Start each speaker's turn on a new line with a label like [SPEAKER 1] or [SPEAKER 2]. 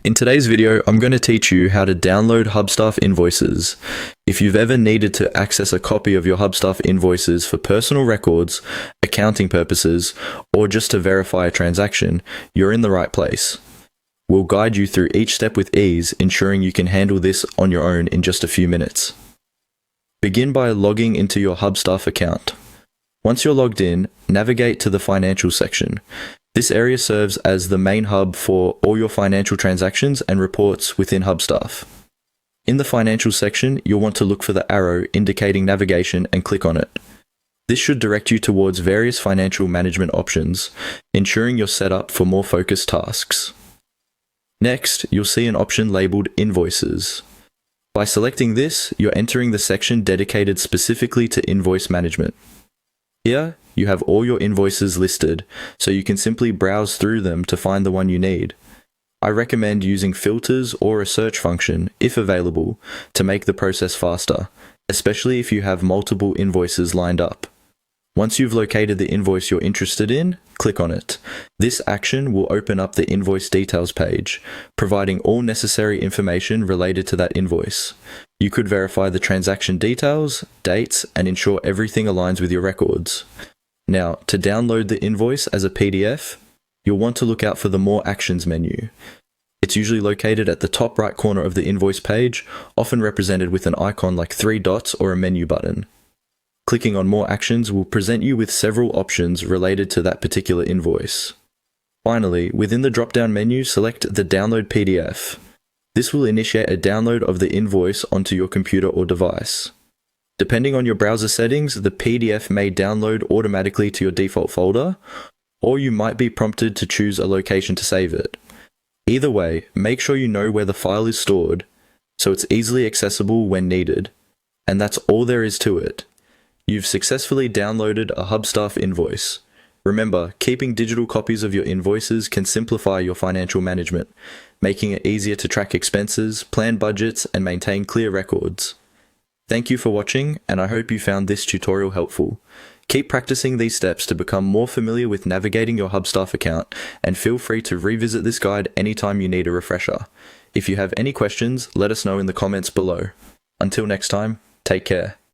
[SPEAKER 1] In today's video, I'm going to teach you how to download Hubstaff Invoices. If you've ever needed to access a copy of your Hubstaff Invoices for personal records, accounting purposes, or just to verify a transaction, you're in the right place. We'll guide you through each step with ease, ensuring you can handle this on your own in just a few minutes. Begin by logging into your Hubstaff account. Once you're logged in, navigate to the Financial section. This area serves as the main hub for all your financial transactions and reports within Hubstaff. In the Financial section, you'll want to look for the arrow indicating navigation and click on it. This should direct you towards various financial management options, ensuring you're set up for more focused tasks. Next, you'll see an option labeled Invoices. By selecting this, you're entering the section dedicated specifically to invoice management. Here, you have all your invoices listed, so you can simply browse through them to find the one you need. I recommend using filters or a search function, if available, to make the process faster, especially if you have multiple invoices lined up. Once you've located the invoice you're interested in, click on it. This action will open up the invoice details page, providing all necessary information related to that invoice. You could verify the transaction details, dates, and ensure everything aligns with your records. Now, to download the invoice as a PDF, you'll want to look out for the More Actions menu. It's usually located at the top right corner of the invoice page, often represented with an icon like 3 dots or a menu button. Clicking on More Actions will present you with several options related to that particular invoice. Finally, within the drop-down menu, select the Download PDF. This will initiate a download of the invoice onto your computer or device. Depending on your browser settings, the PDF may download automatically to your default folder, or you might be prompted to choose a location to save it. Either way, make sure you know where the file is stored, so it's easily accessible when needed. And that's all there is to it. You've successfully downloaded a Hubstaff invoice. Remember, keeping digital copies of your invoices can simplify your financial management, making it easier to track expenses, plan budgets, and maintain clear records. Thank you for watching, and I hope you found this tutorial helpful. Keep practicing these steps to become more familiar with navigating your Hubstaff account, and feel free to revisit this guide anytime you need a refresher. If you have any questions, let us know in the comments below. Until next time, take care.